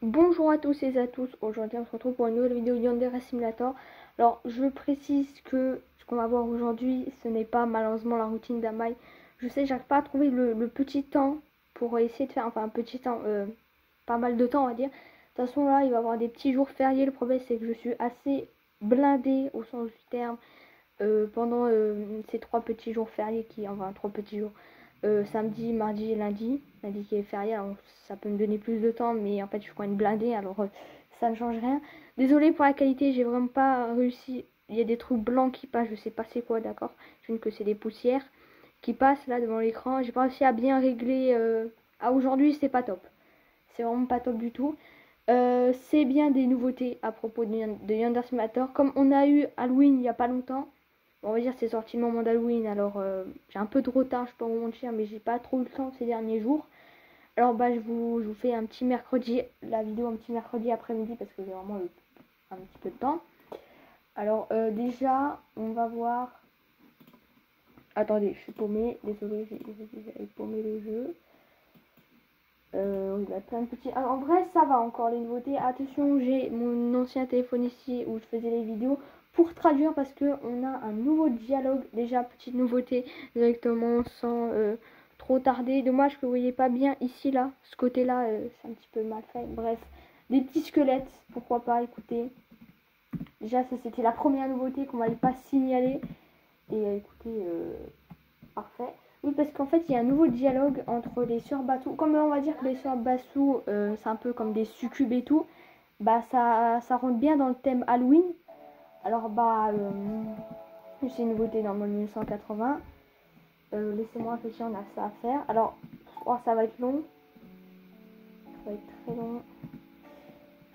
Bonjour à tous et à tous, aujourd'hui on se retrouve pour une nouvelle vidéo Yandere Simulator. Alors je précise que ce qu'on va voir aujourd'hui ce n'est pas malheureusement la routine d'Amai. Je sais, j'arrive pas à trouver le petit temps pour essayer de faire, enfin un petit temps, pas mal de temps on va dire. De toute façon là il va y avoir des petits jours fériés, le problème c'est que je suis assez blindée au sens du terme pendant ces 3 petits jours fériés enfin 3 petits jours. Samedi, mardi et lundi qui est férié, alors ça peut me donner plus de temps, mais en fait je suis quand même blindée, alors ça ne change rien. Désolée pour la qualité, j'ai vraiment pas réussi. Il y a des trucs blancs qui passent, je sais pas c'est quoi, d'accord. Je sais que c'est des poussières qui passent là devant l'écran. J'ai pas réussi à bien régler. Aujourd'hui c'est pas top, c'est vraiment pas top du tout. C'est bien des nouveautés à propos de Yandere Simulator, comme on a eu Halloween il y a pas longtemps. On va dire c'est sorti le moment d'Halloween, alors j'ai un peu de retard, je peux vous mentir, mais j'ai pas trop eu le temps ces derniers jours. Alors bah je vous fais un petit mercredi, la vidéo un petit mercredi après-midi parce que j'ai vraiment eu un petit peu de temps. Alors déjà on va voir. Attendez, je suis paumée, désolé, j'ai paumé le jeu. Il y a plein de petits. Alors, en vrai ça va encore les nouveautés. Attention, j'ai mon ancien téléphone ici où je faisais les vidéos pour traduire parce que on a un nouveau dialogue. Déjà petite nouveauté directement sans trop tarder. Dommage que vous voyez pas bien ici là, ce côté là c'est un petit peu mal fait. Bref, des petits squelettes, pourquoi pas, écoutez. Déjà ça c'était la première nouveauté qu'on m'avait pas signalé. Et écoutez, parfait. Oui, parce qu'en fait, il y a un nouveau dialogue entre les sœurs Batou. Comme on va dire que les sœurs Batou, c'est un peu comme des succubes et tout, bah ça rentre bien dans le thème Halloween. Alors, bah, c'est une nouveauté dans le 1980. Laissez-moi réfléchir, on a ça à faire. Alors, oh, ça va être long. Ça va être très long.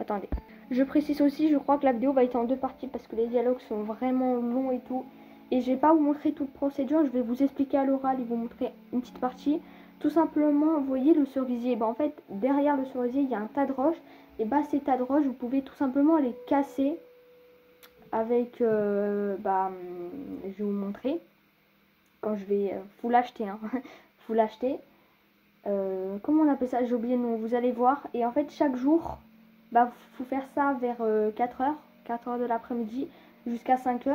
Attendez. Je précise aussi, je crois que la vidéo va être en 2 parties parce que les dialogues sont vraiment longs et tout. Et je vais pas vous montrer toute procédure, je vais vous expliquer à l'oral et vous montrer une petite partie. Tout simplement, vous voyez le cerisier, bah en fait derrière le cerisier il y a un tas de roches. Et bah ces tas de roches, vous pouvez tout simplement les casser avec, je vais vous montrer quand je vais vous l'acheter, hein. Vous l'acheter. Comment on appelle ça, j'ai oublié le nom, vous allez voir. Et en fait chaque jour, bah faut faire ça vers 4h de l'après-midi jusqu'à 5h.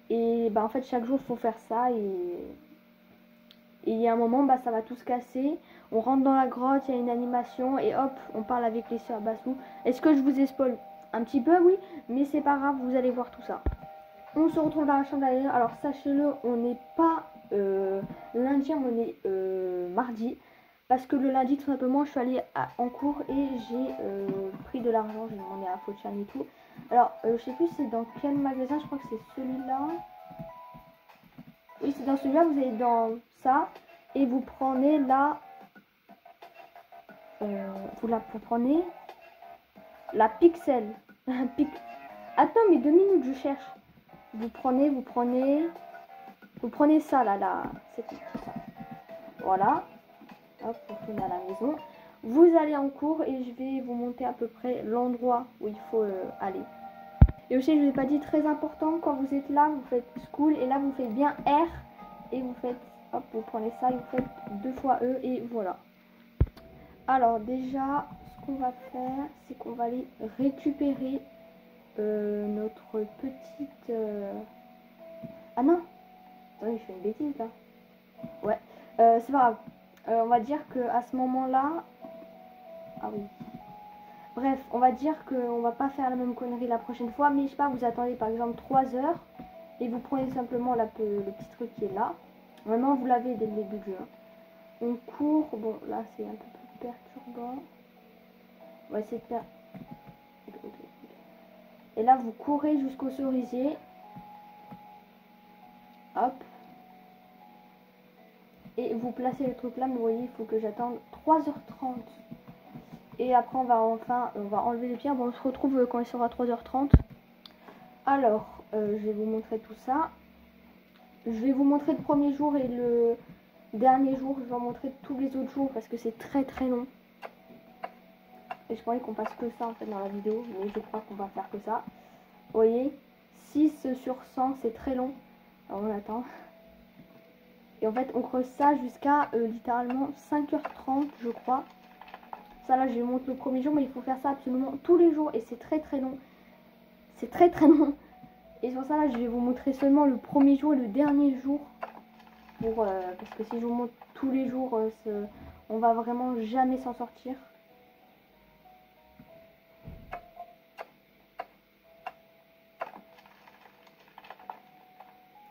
Et bah en fait chaque jour faut faire ça et il y a un moment bah ça va tout se casser. On rentre dans la grotte, il y a une animation et hop on parle avec les sœurs Bassou. Est-ce que je vous ai spoil un petit peu? Oui, mais c'est pas grave, vous allez voir tout ça. On se retrouve dans la chambre d'ailleurs. Alors sachez-le, on n'est pas lundi, on est mardi. Parce que le lundi, tout simplement, je suis allée en cours et j'ai pris de l'argent. J'ai demandé à Fochan et tout. Alors, je sais plus c'est dans quel magasin. Je crois que c'est celui-là. Oui, c'est dans celui-là. Vous allez dans ça. Et vous prenez là. Vous prenez la Pixel. Attends, mais 2 minutes, je cherche. Vous prenez ça là. Voilà. Hop, on retourne à la maison. Vous allez en cours et je vais vous montrer à peu près l'endroit où il faut aller. Et aussi, je ne vous ai pas dit, très important, quand vous êtes là, vous faites school et là vous faites bien R et vous faites, hop, vous prenez ça et vous faites 2 fois E et voilà. Alors déjà, ce qu'on va faire, c'est qu'on va aller récupérer notre petite... Ah non, attendez, je fais une bêtise là. Ouais, c'est pas grave. On va dire que à ce moment-là... Ah oui. Bref, on va dire qu'on va pas faire la même connerie la prochaine fois, mais je sais pas, vous attendez par exemple 3 heures et vous prenez simplement le petit truc qui est là. Vraiment, vous l'avez dès le début du jeu. On court, bon là c'est un peu plus perturbant. On va essayer de faire... Et là vous courez jusqu'au cerisier. Hop. Et vous placez le truc là, mais vous voyez, il faut que j'attende 3h30. Et après on va enlever les pierres. Bon, on se retrouve quand il sera 3h30. Alors, je vais vous montrer tout ça. Je vais vous montrer le premier jour et le dernier jour. Je vais vous montrer tous les autres jours parce que c'est très très long. Et je croyais qu'on fasse que ça en fait dans la vidéo, mais je crois qu'on va faire que ça. Vous voyez, 6 sur 100, c'est très long. Alors on attend. Et en fait, on creuse ça jusqu'à littéralement 5h30, je crois. Ça là, je vous montre le premier jour, mais il faut faire ça absolument tous les jours et c'est très très long. C'est très très long. Et sur ça là, je vais vous montrer seulement le premier jour et le dernier jour. Parce que si je vous montre tous les jours, on va vraiment jamais s'en sortir.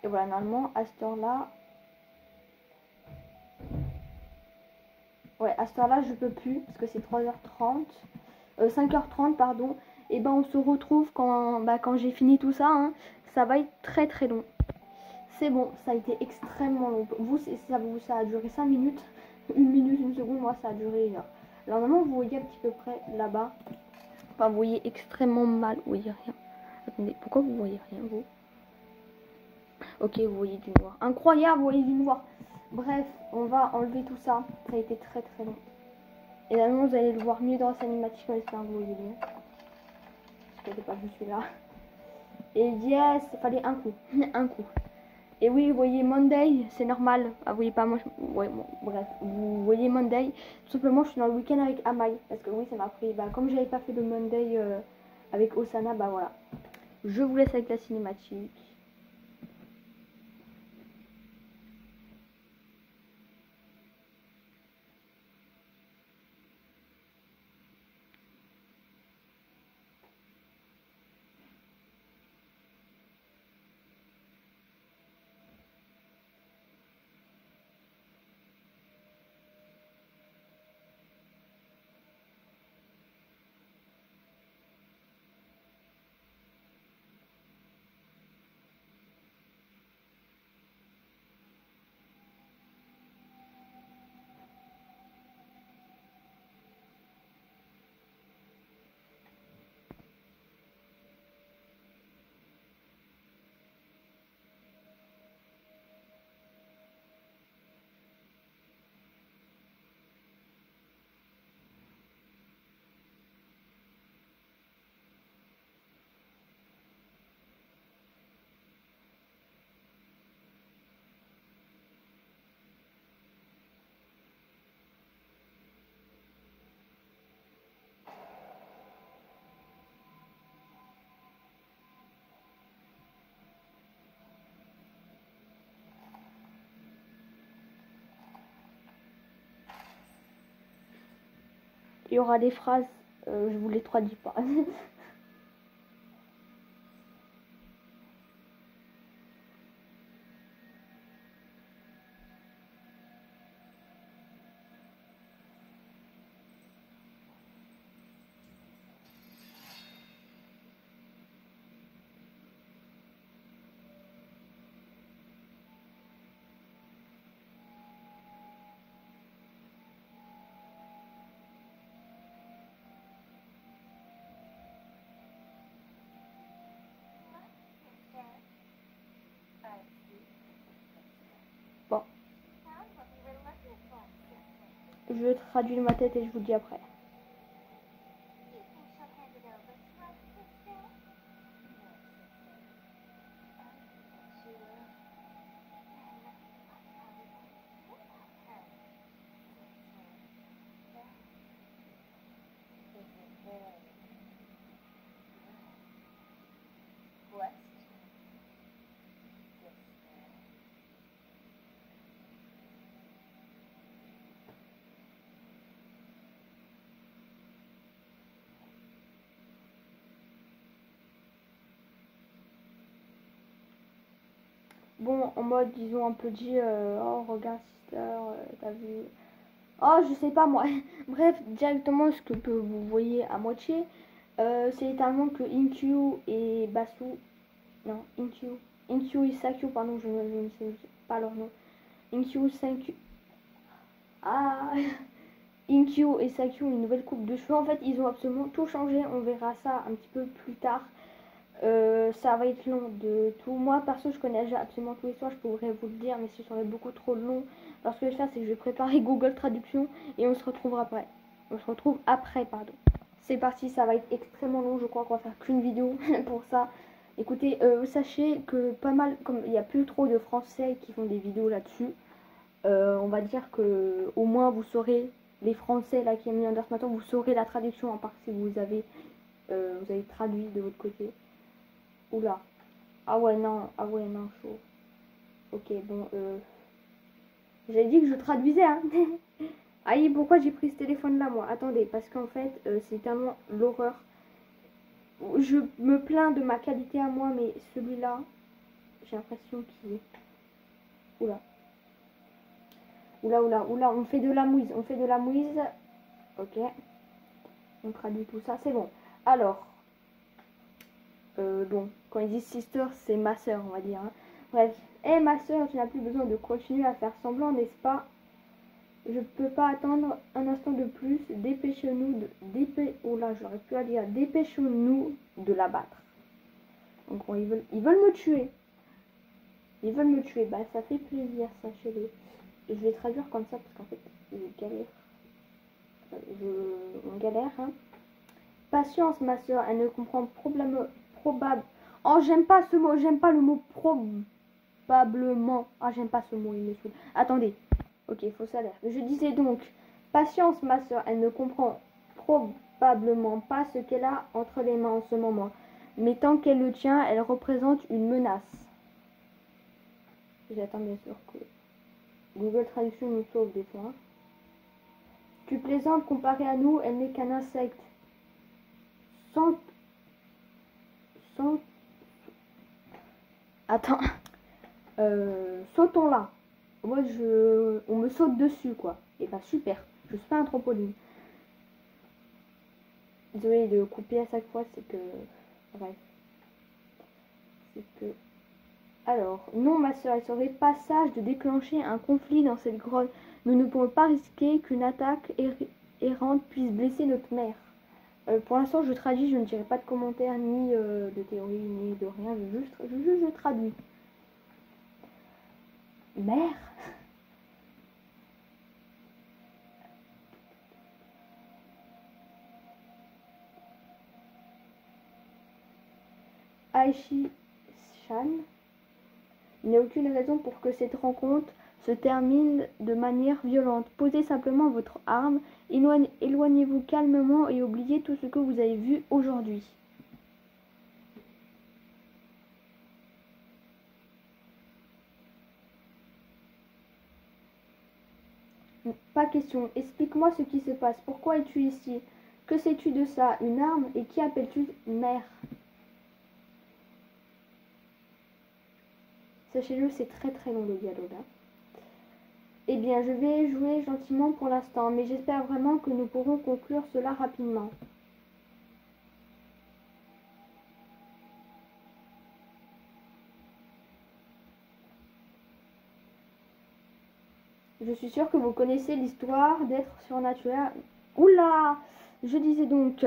Et voilà, normalement, à cette heure-là... Ouais, à cette heure-là, je peux plus, parce que c'est 3h30. 5h30, pardon. Et ben, on se retrouve quand j'ai fini tout ça. Hein. Ça va être très très long. C'est bon, ça a été extrêmement long. Vous, ça a duré 5 minutes. 1 minute, 1 seconde, moi, ça a duré 1 heure. Alors, normalement, vous voyez un petit peu près là-bas. Enfin, vous voyez extrêmement mal. Vous voyez rien. Attendez, pourquoi vous voyez rien, vous? Ok, vous voyez du noir. Incroyable, vous voyez du noir. Bref, on va enlever tout ça. Ça a été très très long. Et normalement, vous allez le voir mieux dans la cinématique. J'espère que vous voyez mieux. Je ne sais pas, je suis là. Et yes, il fallait un coup. Un coup. Et oui, vous voyez Monday, c'est normal. Ah, vous voyez pas, moi, ouais, bon, bref. Vous voyez Monday. Tout simplement, je suis dans le week-end avec Amai. Parce que oui, ça m'a pris. Bah, comme j'avais pas fait le Monday avec Osana, bah voilà. Je vous laisse avec la cinématique. Il y aura des phrases, je vous les traduis pas. Bon, je traduis ma tête et je vous dis après. Bon, en mode, disons un peu dit, oh regarde sister, t'as vu. Oh, je sais pas moi. Bref, directement ce que vous voyez à moitié, c'est littéralement que Inkyu et Basu, non, Inkyu et Sakyu, pardon, je ne sais pas leur nom. Inkyu, Sakyu, ah, Inkyu et Sakyu ont une nouvelle coupe de cheveux. En fait, ils ont absolument tout changé. On verra ça un petit peu plus tard. Ça va être long de tout. Moi, perso, je connais déjà absolument tous les soirs. Je pourrais vous le dire, mais ce serait beaucoup trop long. Alors, ce que je vais faire, c'est que je vais préparer Google Traduction et on se retrouvera après. On se retrouve après, pardon. C'est parti, ça va être extrêmement long. Je crois qu'on va faire qu'une vidéo pour ça. Écoutez, sachez que pas mal, comme il n'y a plus trop de Français qui font des vidéos là-dessus, on va dire que au moins vous saurez les Français là qui aiment Under Smatter, vous saurez la traduction, à part si vous avez traduit de votre côté. Oula. Ah ouais, non, chaud. Ok, bon, j'avais dit que je traduisais, hein. Aïe, pourquoi j'ai pris ce téléphone là, moi? Attendez, parce qu'en fait, c'est tellement l'horreur. Je me plains de ma qualité à moi, mais celui-là, j'ai l'impression qu'il est... Oula. Oula, on fait de la mouise, Ok. On traduit tout ça, c'est bon. Alors, bon, quand ils disent sister, c'est ma soeur, on va dire. Hein. Bref, hé ma soeur, tu n'as plus besoin de continuer à faire semblant, n'est-ce pas? Je peux pas attendre un instant de plus. Dépêchons-nous oh là, j'aurais pu à dire. Dépêchons-nous de la battre. Donc bon, ils veulent me tuer. Bah ça fait plaisir, sachez-le. Je vais traduire comme ça parce qu'en fait, je galère. On galère, hein. Patience, ma soeur, elle ne comprend probable. Oh, j'aime pas ce mot, j'aime pas le mot probablement. Ah, j'aime pas ce mot, il me saoule. Attendez. Ok, fausse alerte. Je disais donc, patience, ma soeur, elle ne comprend probablement pas ce qu'elle a entre les mains en ce moment. Mais tant qu'elle le tient, elle représente une menace. J'attends bien sûr que Google Traduction nous sauve des fois. Tu plaisantes, comparé à nous, elle n'est qu'un insecte. Sans... Attends. Sautons là. Moi, on me saute dessus, quoi. Et bah, super. Je suis pas un trampoline. Désolée de couper à chaque fois, c'est que... Bref. C'est que... Alors, non, ma soeur, il serait pas sage de déclencher un conflit dans cette grotte. Nous ne pouvons pas risquer qu'une attaque errante puisse blesser notre mère. Pour l'instant, je traduis, je ne dirai pas de commentaires, ni de théorie, ni de rien. Je traduis. Mère? Aichi-chan, il n'y a aucune raison pour que cette rencontre se termine de manière violente. Posez simplement votre arme, éloignez-vous calmement et oubliez tout ce que vous avez vu aujourd'hui. Pas question. Explique-moi ce qui se passe. Pourquoi es-tu ici? Que sais-tu de ça? Une arme? Et qui appelles-tu mère? Sachez-le, c'est très très long le dialogue. Hein. Eh bien, je vais jouer gentiment pour l'instant, mais j'espère vraiment que nous pourrons conclure cela rapidement. Je suis sûre que vous connaissez l'histoire d'êtres surnaturels. Oula! Je disais donc,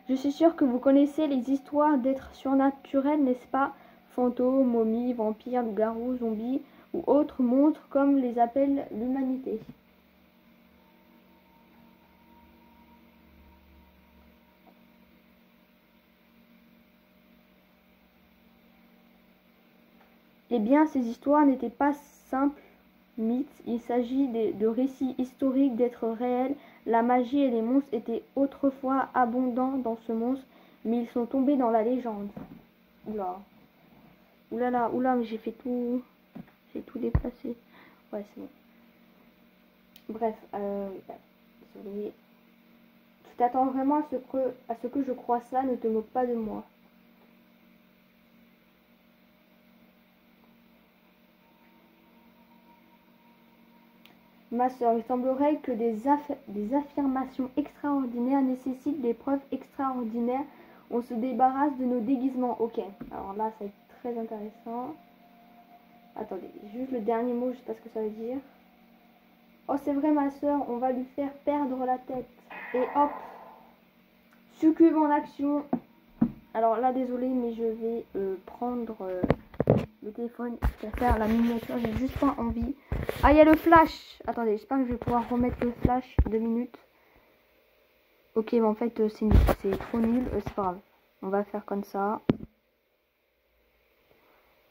je suis sûre que vous connaissez les histoires d'êtres surnaturels, n'est-ce pas? Fantômes, momies, vampires, loups-garous, zombies ou autres monstres comme les appelle l'humanité. Eh bien, ces histoires n'étaient pas simples mythes, il s'agit de récits historiques, d'êtres réels. La magie et les monstres étaient autrefois abondants dans ce monde, mais ils sont tombés dans la légende. Oula. Oulala, oula, mais j'ai tout déplacé. Ouais, c'est bon. Bref, désolé. Tu t'attends vraiment à ce que je croie ça, ne te moque pas de moi. Ma soeur, il semblerait que des affirmations extraordinaires nécessitent des preuves extraordinaires. On se débarrasse de nos déguisements. Ok, alors là, ça va être très intéressant. Attendez, juste le dernier mot, je sais pas ce que ça veut dire. Oh, c'est vrai, ma soeur, on va lui faire perdre la tête. Et hop, succube en action. Alors là, désolé, mais je vais prendre le téléphone, je vais faire la miniature, j'ai juste pas envie. Ah, il y a le flash. Attendez, j'espère que je vais pouvoir remettre le flash 2 minutes. Ok, mais en fait, c'est trop nul, c'est pas grave. On va faire comme ça.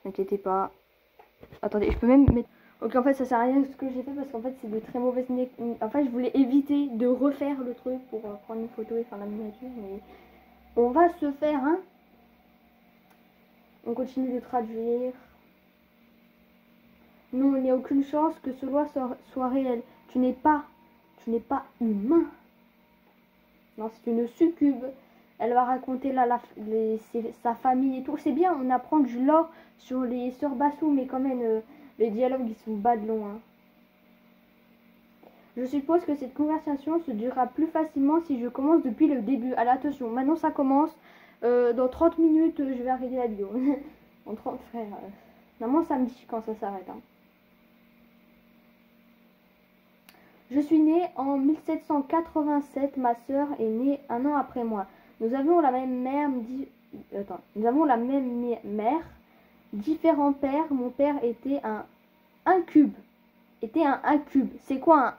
N'inquiétez pas. Attendez, je peux même mettre... Donc en fait ça sert à rien ce que j'ai fait parce qu'en fait c'est de très mauvaises... En fait je voulais éviter de refaire le truc pour prendre une photo et faire la miniature. Mais on va se faire, hein. On continue de traduire. Non, il n'y a aucune chance que cela soit réel. Tu n'es pas humain. Non, c'est une succube. Elle va raconter là sa famille et tout. C'est bien, on apprend du lore sur les sœurs Bassou, mais quand même, les dialogues, ils sont bas de long. Hein. Je suppose que cette conversation se durera plus facilement si je commence depuis le début. Allez, attention, maintenant ça commence. Dans 30 minutes, je vais arrêter la vidéo. En 30 frères. Normalement, ça me dit quand ça s'arrête. Hein. Je suis née en 1787, ma sœur est née un an après moi. Nous avons la même mère, différents pères. Mon père était un cube. Un cube. C'est quoi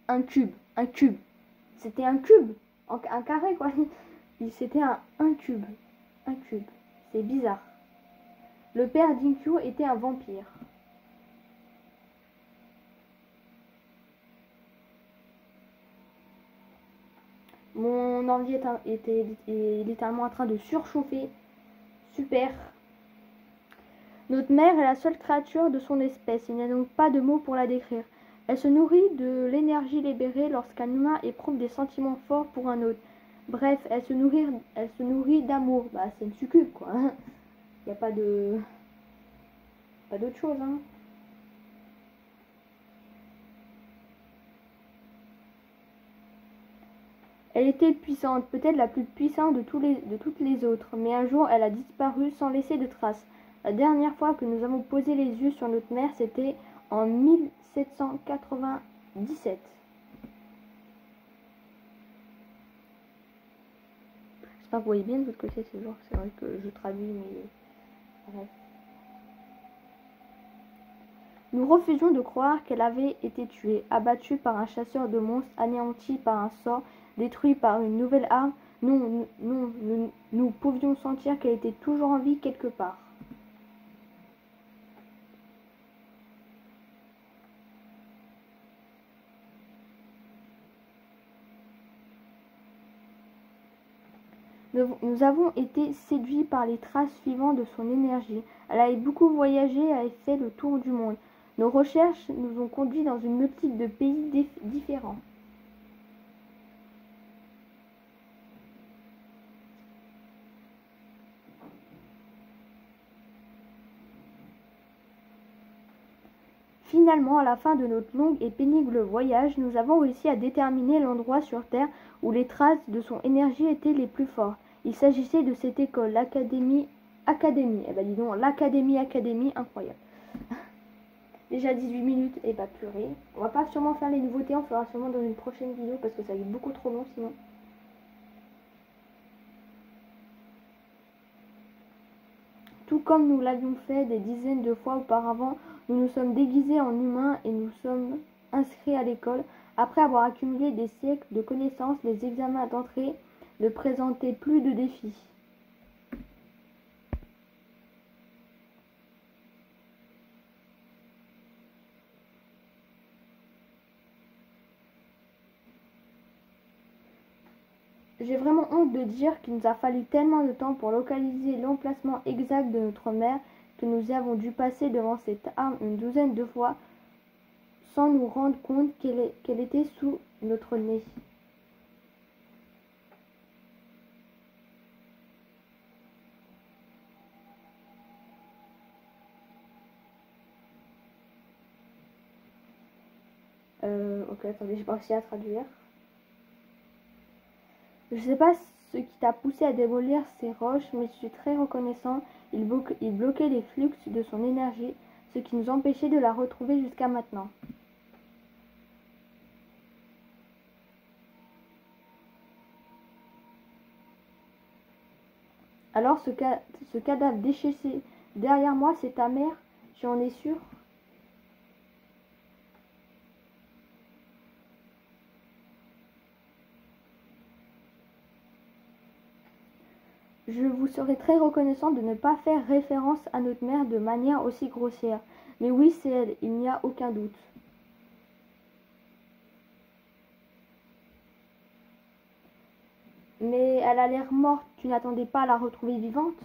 un cube? Un cube. C'était un cube. Un carré quoi. C'était un cube. Un cube. C'est bizarre. Le père d'Inkyu était un vampire. Mon ordi est littéralement en train de surchauffer. Super. Notre mère est la seule créature de son espèce. Il n'y a donc pas de mots pour la décrire. Elle se nourrit de l'énergie libérée lorsqu'un humain éprouve des sentiments forts pour un autre. Bref, elle se nourrit d'amour. Bah, c'est une succube, quoi. Il n'y a pas d'autre chose, hein. Elle était puissante, peut-être la plus puissante de toutes les autres, mais un jour elle a disparu sans laisser de traces. La dernière fois que nous avons posé les yeux sur notre mère, c'était en 1797. J'espère que vous voyez bien de votre côté, c'est vrai que je traduis, mais bref. Nous refusions de croire qu'elle avait été tuée, abattue par un chasseur de monstres, anéantie par un sort, détruit par une nouvelle arme. Nous pouvions sentir qu'elle était toujours en vie quelque part. Nous avons été séduits par les traces suivantes de son énergie. Elle avait beaucoup voyagé et avait fait le tour du monde. Nos recherches nous ont conduits dans une multitude de pays différents. Finalement, à la fin de notre long et pénible voyage, nous avons réussi à déterminer l'endroit sur Terre où les traces de son énergie étaient les plus fortes. Il s'agissait de cette école, l'Académie. Eh ben dis donc, l'Académie, incroyable. Déjà 18 minutes, et bah purée. On va pas sûrement faire les nouveautés, on fera sûrement dans une prochaine vidéo parce que ça va être beaucoup trop long sinon. Tout comme nous l'avions fait des dizaines de fois auparavant, nous nous sommes déguisés en humains et nous sommes inscrits à l'école. Après avoir accumulé des siècles de connaissances, les examens d'entrée ne présentaient plus de défis. J'ai vraiment honte de dire qu'il nous a fallu tellement de temps pour localiser l'emplacement exact de notre mère que nous avons dû passer devant cette arme une douzaine de fois sans nous rendre compte qu'elle était sous notre nez. Ok, attendez, j'ai pas réussi à traduire. Je sais pas ce qui t'a poussé à démolir ces roches, mais je suis très reconnaissant. Il bloquait les flux de son énergie, ce qui nous empêchait de la retrouver jusqu'à maintenant. Alors ce cadavre déchaissé derrière moi, c'est ta mère, tu en es sûr? Je vous serais très reconnaissant de ne pas faire référence à notre mère de manière aussi grossière. Mais oui, c'est elle, il n'y a aucun doute. Mais elle a l'air morte, tu n'attendais pas à la retrouver vivante?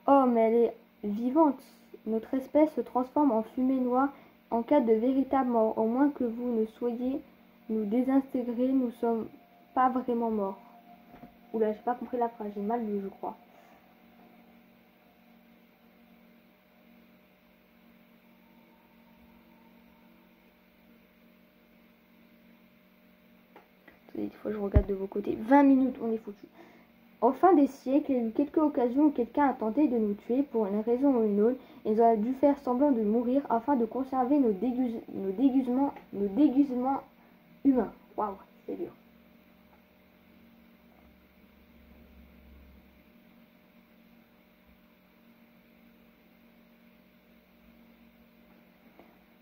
Oh, mais elle est vivante. Notre espèce se transforme en fumée noire en cas de véritable mort. Au moins que vous ne soyez nous désintégrer, nous sommes pas vraiment morts. Oula, j'ai pas compris la phrase, j'ai mal lu, je crois. Il faut que je regarde de vos côtés. 20 minutes, on est foutu. Au fin des siècles, il y a eu quelques occasions où quelqu'un a tenté de nous tuer pour une raison ou une autre. Ils ont dû faire semblant de mourir afin de conserver nos déguisements humains. Waouh, c'est dur.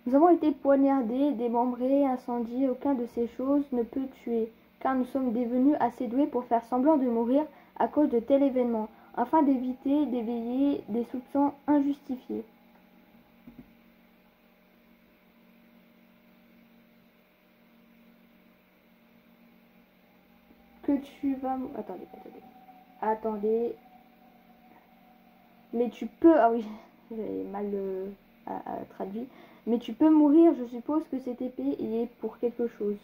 Nous avons été poignardés, démembrés, incendiés. Aucun de ces choses ne peut tuer, car nous sommes devenus assez doués pour faire semblant de mourir à cause de tel événement, afin d'éviter d'éveiller des soupçons injustifiés. Que tu vas... Attendez. Mais tu peux... Ah oui, j'avais mal traduit. Mais tu peux mourir, je suppose que cette épée y est pour quelque chose.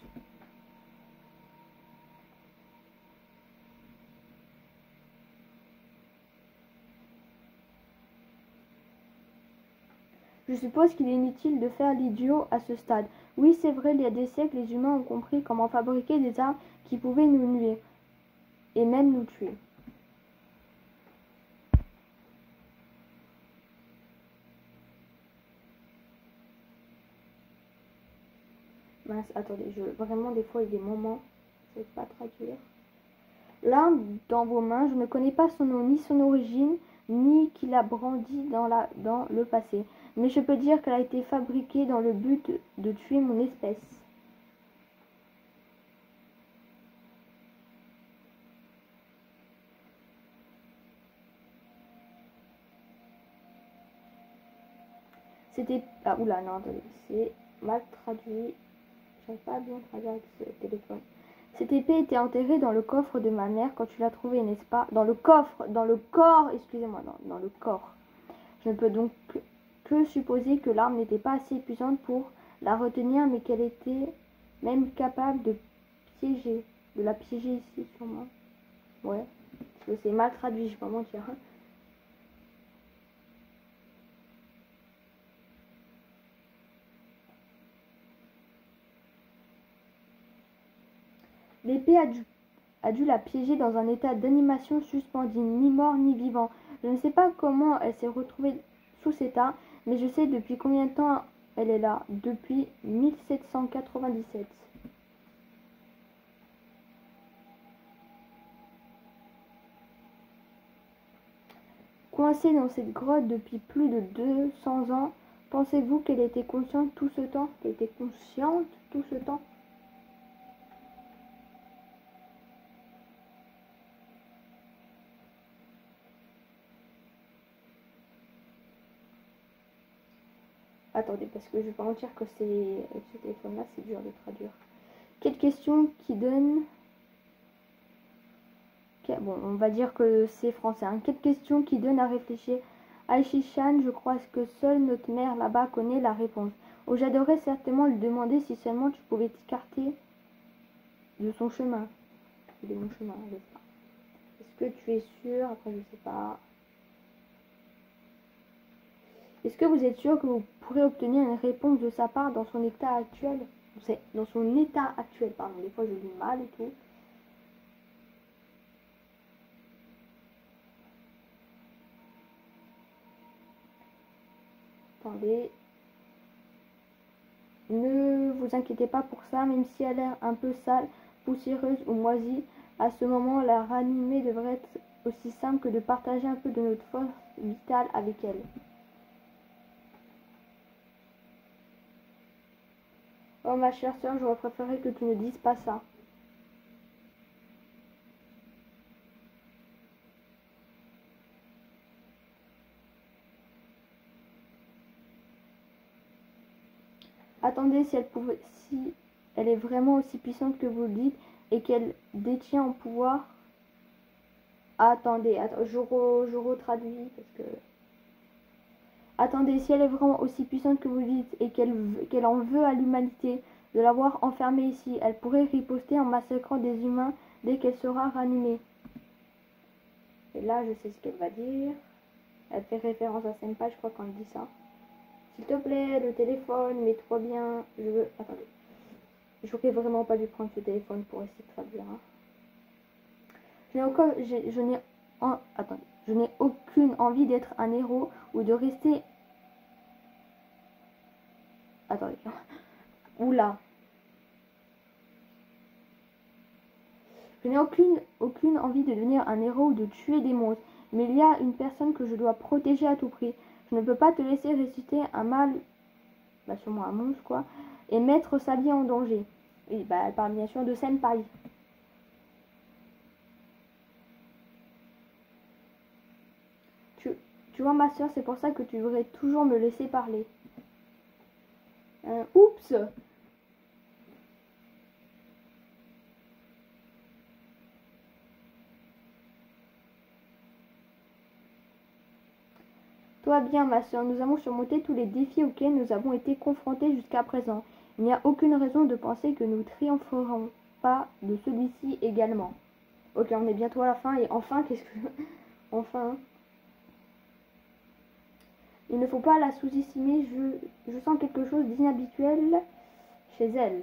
Je suppose qu'il est inutile de faire l'idiot à ce stade. Oui, c'est vrai, il y a des siècles, les humains ont compris comment fabriquer des armes qui pouvaient nous nuire. Et même nous tuer. Mince, attendez, vraiment des fois il y a des moments, je ne sais pas traduire. L'arme dans vos mains, je ne connais pas son nom ni son origine, ni qui l'a brandi dans le passé. Mais je peux dire qu'elle a été fabriquée dans le but de tuer mon espèce. C'était... Ah, oula, non, attendez, c'est mal traduit. Je n'arrive pas à bien traduire avec ce téléphone. Cette épée était enterrée dans le coffre de ma mère quand tu l'as trouvée, n'est-ce pas? Dans le coffre, dans le corps, excusez-moi, dans le corps. Je ne peux donc que supposer que l'arme n'était pas assez puissante pour la retenir, mais qu'elle était même capable de la piéger ici, sûrement. Ouais, c'est mal traduit, je vais pas mentir. L'épée a dû la piéger dans un état d'animation suspendue, ni mort ni vivant. Je ne sais pas comment elle s'est retrouvée sous cet état, mais je sais depuis combien de temps elle est là. Depuis 1797. Coincée dans cette grotte depuis plus de 200 ans, pensez-vous qu'elle était consciente tout ce temps? Qu'elle était consciente tout ce temps? Attendez, parce que je vais pas mentir que c'est avec ce téléphone-là, c'est dur de traduire. Quelle question qui donne... Bon, on va dire que c'est français. Hein. Quelle question qui donne à réfléchir? Aishishan, je crois que seule notre mère là-bas connaît la réponse. Oh, j'adorerais certainement lui demander si seulement tu pouvais t'écarter de son chemin. De mon chemin, je sais pas. Est-ce que tu es sûr? Après, je sais pas. Est-ce que vous êtes sûr que vous pourrez obtenir une réponse de sa part dans son état actuel? C'est dans son état actuel, pardon. Des fois, je lis mal et tout. Attendez. Ne vous inquiétez pas pour ça, même si elle a l'air un peu sale, poussiéreuse ou moisie, à ce moment, la ranimer devrait être aussi simple que de partager un peu de notre force vitale avec elle. Oh ma chère sœur, j'aurais préféré que tu ne dises pas ça. Attendez, si elle est vraiment aussi puissante que vous le dites et qu'elle détient en pouvoir. Attendez, je retraduis parce que. Attendez, si elle est vraiment aussi puissante que vous le dites et qu'elle en veut à l'humanité de l'avoir enfermée ici, elle pourrait riposter en massacrant des humains dès qu'elle sera ranimée. Et là, je sais ce qu'elle va dire. Elle fait référence à Senpai, je crois, quand elle dit ça. S'il te plaît, le téléphone, mets-toi bien. Je veux. Attendez. J'aurais vraiment pas dû prendre ce téléphone pour essayer de traduire. Hein. Je n'ai aucune envie d'être un héros ou de rester. Attendez. Oula. Je n'ai aucune envie de devenir un héros ou de tuer des monstres. Mais il y a une personne que je dois protéger à tout prix. Je ne peux pas te laisser ressusciter un mal. Bah sûrement un monstre quoi. Et mettre sa vie en danger. Oui, bah elle parle bien sûr de Senpai. Tu vois ma soeur, c'est pour ça que tu devrais toujours me laisser parler. Oups. Toi bien ma soeur, nous avons surmonté tous les défis auxquels nous avons été confrontés jusqu'à présent. Il n'y a aucune raison de penser que nous triompherons pas de celui-ci également. Ok, on est bientôt à la fin et enfin, qu'est-ce que... Enfin... Il ne faut pas la sous-estimer, je sens quelque chose d'inhabituel chez elle.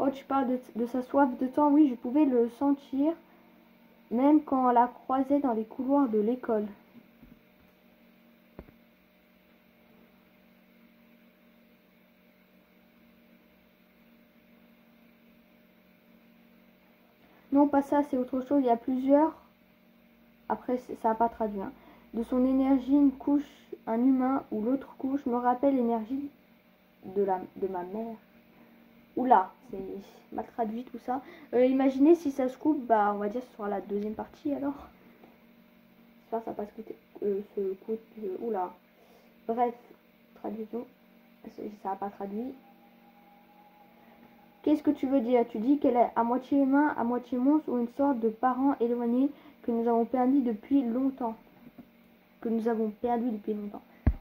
Oh, tu parles de sa soif de temps, oui, je pouvais le sentir, même quand on la croisait dans les couloirs de l'école. Non, pas ça, c'est autre chose, il y a plusieurs... Après, ça n'a pas traduit. Hein. De son énergie, une couche, un humain, ou l'autre couche me rappelle l'énergie de ma mère. Oula, c'est mal traduit tout ça. Imaginez si ça se coupe, bah on va dire ce sera la deuxième partie alors. J'espère que ça va pas se couper. Oula. Bref, traduisons. Ça n'a pas traduit. Qu'est-ce que tu veux dire? Tu dis qu'elle est à moitié humain, à moitié monstre ou une sorte de parent éloigné que nous avons perdu depuis longtemps.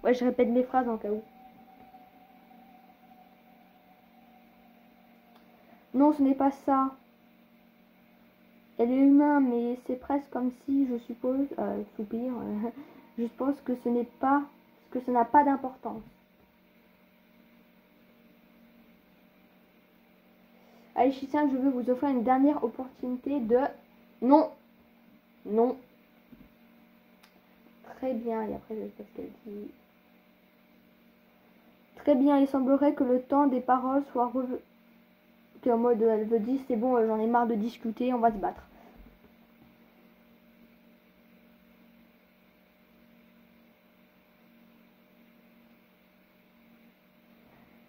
Ouais, je répète mes phrases en cas où. Non, ce n'est pas ça. Elle est humaine, mais c'est presque comme si, je suppose, soupir, je pense que ce n'est pas, que ça n'a pas d'importance. Allez, Chicien, je veux vous offrir une dernière opportunité de... Non. Non. Très bien, et après, je sais ce qu'elle dit. Très bien, il semblerait que le temps des paroles soit revenu. En mode, elle veut dire, c'est bon, j'en ai marre de discuter, on va se battre.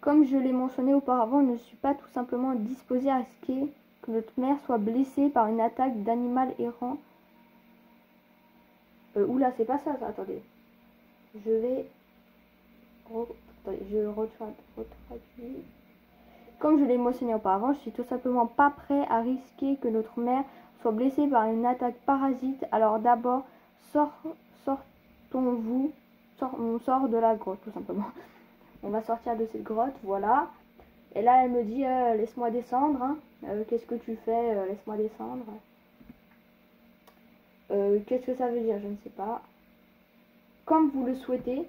Comme je l'ai mentionné auparavant, je ne suis pas tout simplement disposée à risquer que notre mère soit blessée par une attaque d'animal errant. Oula, c'est pas ça, attendez. Je vais... Attendez, je retraduis. Comme je l'ai mentionné auparavant, je suis tout simplement pas prêt à risquer que notre mère soit blessée par une attaque parasite. Alors d'abord, on sort de la grotte, tout simplement. On va sortir de cette grotte, voilà. Et là, elle me dit, laisse-moi descendre. Hein. Qu'est-ce que tu fais? Laisse-moi descendre. Qu'est-ce que ça veut dire? Je ne sais pas. Comme vous le souhaitez.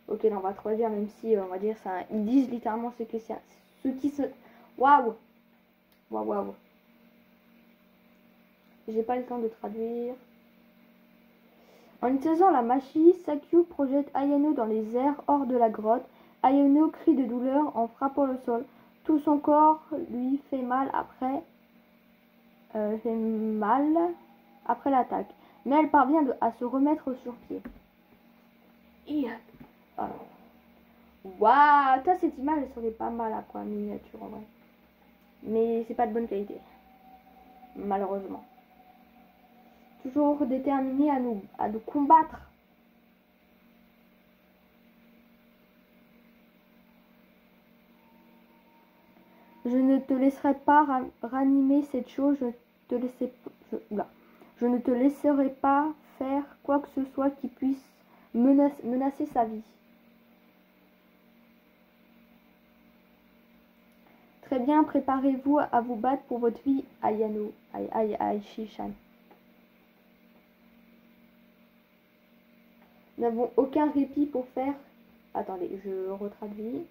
Ok, là, on va traduire, même si, on va dire, ça, ils disent littéralement ce qui se... Waouh! Waouh, waouh. J'ai pas le temps de traduire. En utilisant la magie, Sakyu projette Ayano dans les airs hors de la grotte. Ayano crie de douleur en frappant le sol. Tout son corps lui fait mal après l'attaque. Mais elle parvient à se remettre sur pied. Waouh, cette image elle serait pas mal à quoi, miniature en vrai. Mais c'est pas de bonne qualité. Malheureusement. toujours déterminé à nous combattre. Je ne te laisserai pas ranimer cette chose, je ne te laisserai pas faire quoi que ce soit qui puisse menacer sa vie. Très bien, préparez-vous à vous battre pour votre vie, Ayano, Aishishan. Nous n'avons aucun répit pour faire... Attendez, je retraduis.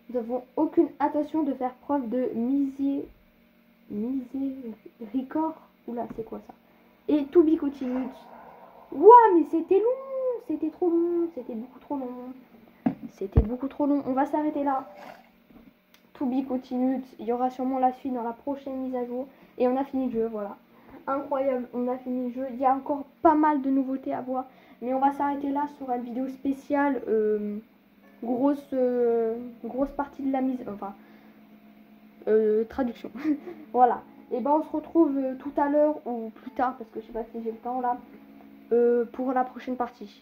Nous n'avons aucune attention de faire preuve de miséricorde. Oula, c'est quoi ça? Et to be continued. Ouah, mais c'était long. C'était trop long. C'était beaucoup trop long. C'était beaucoup trop long. On va s'arrêter là. To be continued. Il y aura sûrement la suite dans la prochaine mise à jour. Et on a fini le jeu, voilà. Incroyable, on a fini le jeu. Il y a encore pas mal de nouveautés à voir. Mais on va s'arrêter là sur une vidéo spéciale. Grosse partie de la mise, enfin traduction. Voilà, et ben on se retrouve tout à l'heure ou plus tard parce que je sais pas si j'ai le temps là pour la prochaine partie.